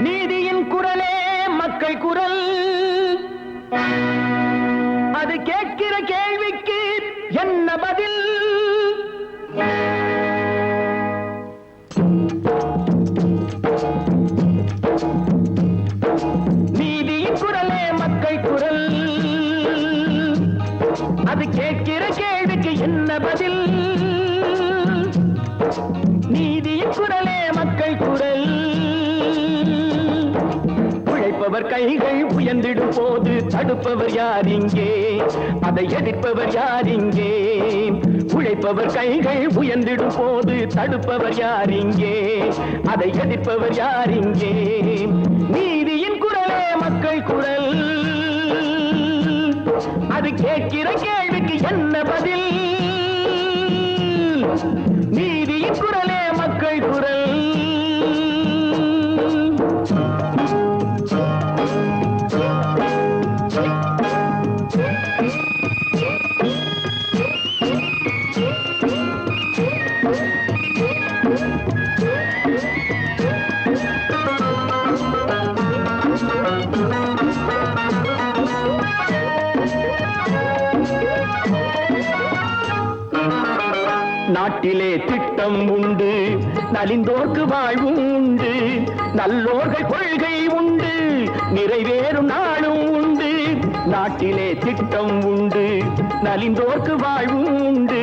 நீதியின் குரலே மக்கள் குரல். அது கேட்கிற கேள்விக்கு என்ன பதில்? நீதியின் குரலே மக்கள் குரல். அது கேட்கிற கேள்விக்கு என்ன பதில்? நீதியின் குரலே மக்கள் குரல். உழைப்பவர் கைகள் உயர்ந்திடும் போது தடுப்பவர் யார் இங்கே? அதை எதிர்ப்பவர் யார் இங்கே? உழைப்பவர் கைகள் உயர்ந்திடும் போது தடுப்பவர் யார் இங்கே? அதை எதிர்ப்பவர் யார் இங்கே? நீதியின் குரலே மக்கள் குரல். அது கேட்கிற கேள்விக்கு என்ன பதில்? நீதியின் குரலே மக்கள் குரல். நாட்டிலே திட்டம் உண்டு, நலிந்தோர்க்கு வாழ்வும் உண்டு, நல்லோர்கள் கொள்கை உண்டு, நிறைவேறும் நாளும் உண்டு. நாட்டிலே திட்டம் உண்டு, நலிந்தோர்க்கு வாழ்வும் உண்டு,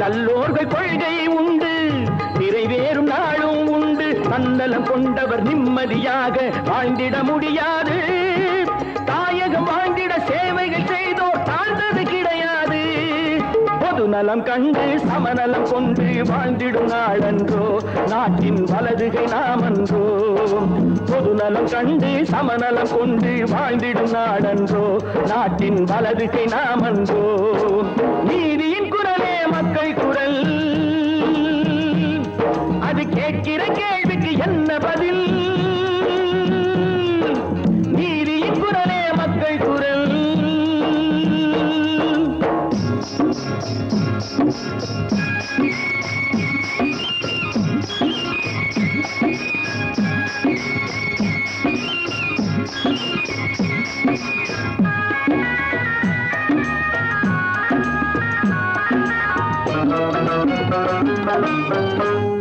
நல்லோர்கள் கொள்கை உண்டு, நிறைவேறும் நாளும் உண்டு. தன்னலம் கொண்டவர் நிம்மதியாக வாழ்ந்திட முடியாது. தாயகம் வாழ்ந்திட சேவைகள் செய்தோர் தாழ்ந்தது கிடையாது. பொதுநலம் கண்டு சமநலம் கொண்டு வாழ்ந்திடும் நாளன்றோ நாட்டின் வலதுகை நாமன்றோ. பொதுநலம் கண்டு சமநலம் கொண்டு வாழ்ந்திடும் நாளன்றோ நாட்டின் வலதுகை நாமன்றோ. நீதியின் குரலே மக்கள் குரல். அது கேட்கிற கேள்விக்கு என்ன பதில்? நீதியின் குரலே மக்கள் குரல்.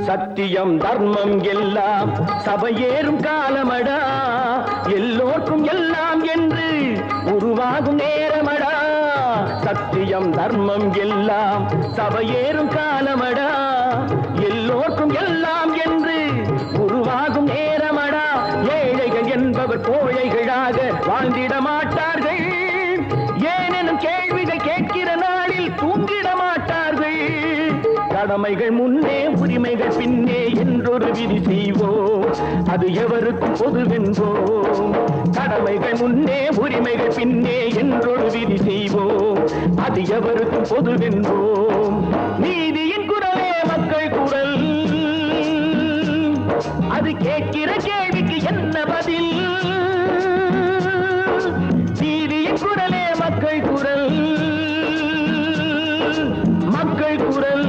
சத்தியம் தர்மம் எல்லாம் சபையேறும் காலமடா. எல்லோருக்கும் எல்லாம் என்று உருவாகும் நேரமடா. சத்தியம் தர்மம் எல்லாம் சபையேறும் காலமடா. எல்லோருக்கும் எல்லாம் என்று உருவாகும் நேரமடா. ஏழைகள் என்பவர் கோழைகளாக வாழ்ந்திட மாட்டார்கள். ஏனெனும் கேள்விகள் கேட்கிற நாளில் தூங்கிட மாட்டார்கள். கடமைகள் முன்னே உரிமைகள் பின்னே என்றொரு விதி செய்வோம், அது எவருக்கும் பொதுவென்போம். கடமைகள் முன்னே உரிமைகள் பின்னே என்றொரு விதி செய்வோம், அது எவருக்கும் பொதுவென்போம். நீதியின் குரலே மக்கள் குரல். அது கேட்கிற கேள்விக்கு என்ன பதில்? நீதியின் குரலே மக்கள் குரல். மக்கள் குரல்.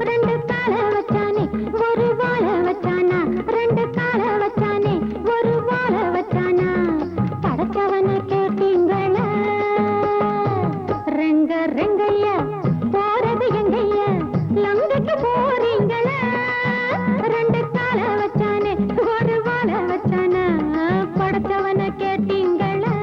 ரெண்டு கால வச்சானே ஒரு வாழ வச்சானா ரெண்டு கால வச்சானே ஒரு வாழ வச்சானா படைச்சவன கேட்டீங்களா ரெங்க ரெங்கையா போறது எங்கையா லங்கைக்கு போறீங்களா ரெண்டு கால வச்சானே ஒரு வாழ வச்சானா படைச்சவன கேட்டீங்களா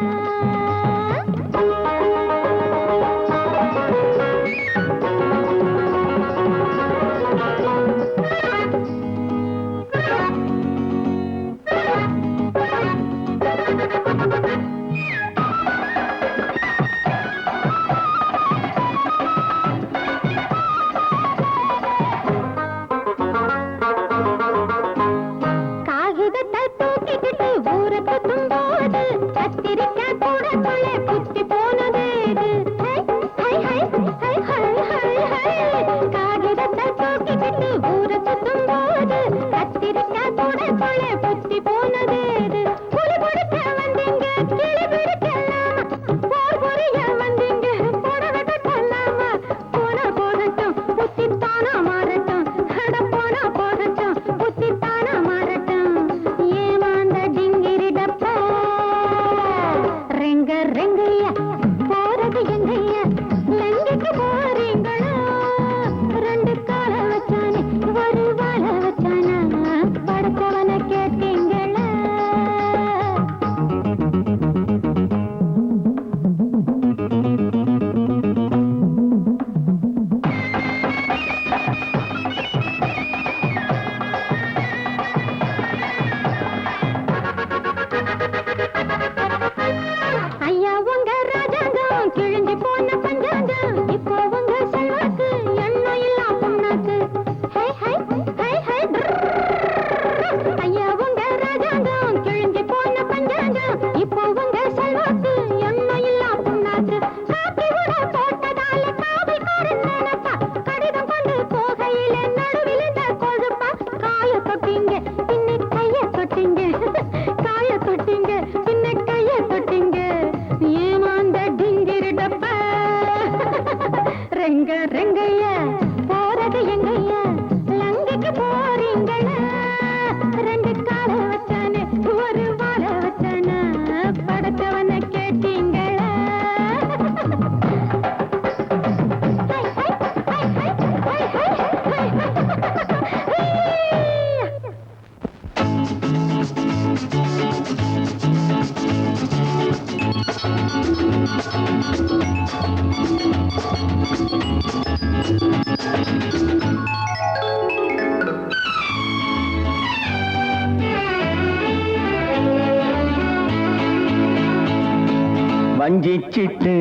வஞ்சிச்சிட்டு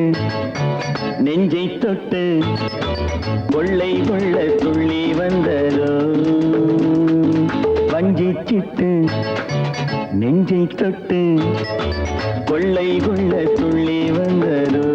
நெஞ்சை தொட்டு கொள்ளை கொள்ள துள்ளி வந்ததோ வஞ்சிச்சிட்டு நெஞ்சை தொட்டு கொள்ளை கொள்ள துள்ளி வந்ததோ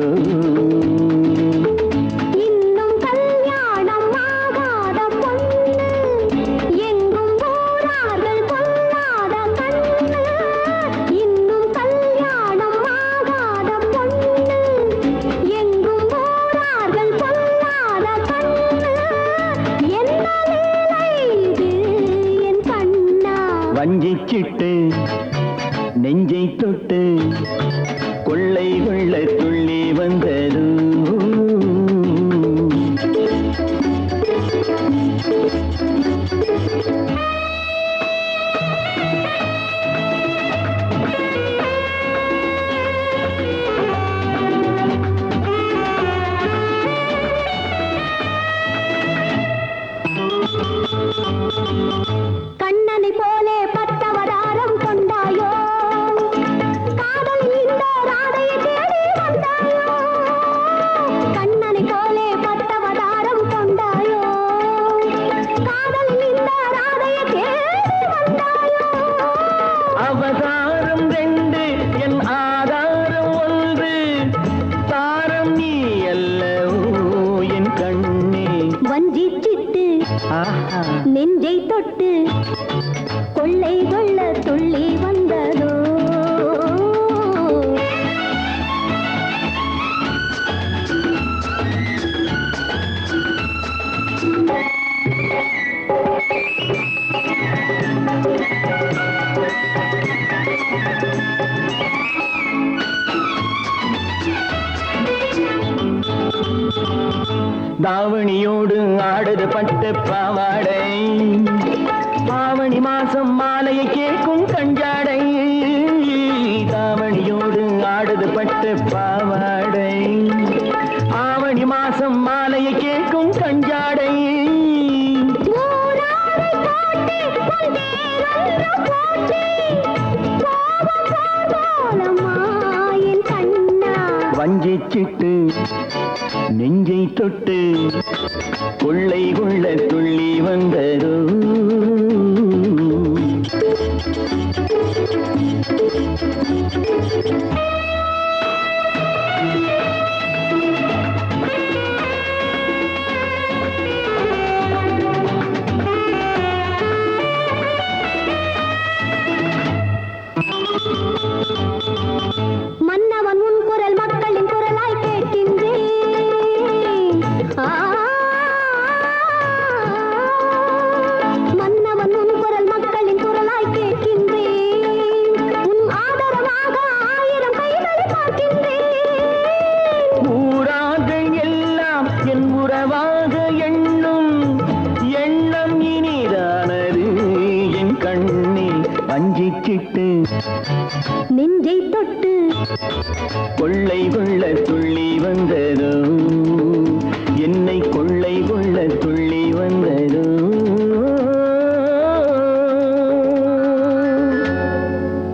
வஞ்சிச்சிட்டு நெஞ்சை தொட்டு கொள்ளை கொள்ள துள்ளி வந்தது கண்ணனை போலே பத்தவதாரம் கொண்டாயோ காதல் இந்த ராதையை தேடி வந்தாயோ கண்ணனை போலே பத்தவதாரம் கொண்டாயோ காதல் இந்த ராதையை தேடி வந்தாயோ அவதாரம் ரெண்டு என் ஆதாரம் ஒன்று தாரம் நீ அல்லவோ என் கண்ணே வஞ்சிச்சிட்டு நெஞ்சை தொட்டு கொள்ளை கொள்ள துள்ளி வந்ததோ தாவணியோடு ஆடுது பட்டு பாவாடை ஆவணி மாசம் மாலையை கேட்கும் கஞ்சாடை தாவணியோடு ஆடுது பட்டு பாவாடை ஆவணி மாசம் மாலையை கேட்கும் கஞ்சாடை வஞ்சிச்சிட்டு நெஞ்சை தொட்டு கொள்ளை கொள்ள துள்ளி வந்ததோ மன்னவன் உன் குரல் மக்களின் குரலாய் கேட்கின்றேன் மன்னவன் உன் குரல் மக்களின் குரலாய் கேட்கின்றேன் உன் ஆதரவாக 1000 கைகளை பார்க்கின்றேன் ஊரார்கள் எல்லாம் என் உறவாக எண்ணும் எண்ணம் இனிதானது என் கண்ணில் வஞ்சிச்சிட்டு நெஞ்சை தொட்டு கொள்ளை கொள்ள துள்ளி வந்ததோ என்னை கொள்ளை கொள்ள துள்ளி வந்ததோ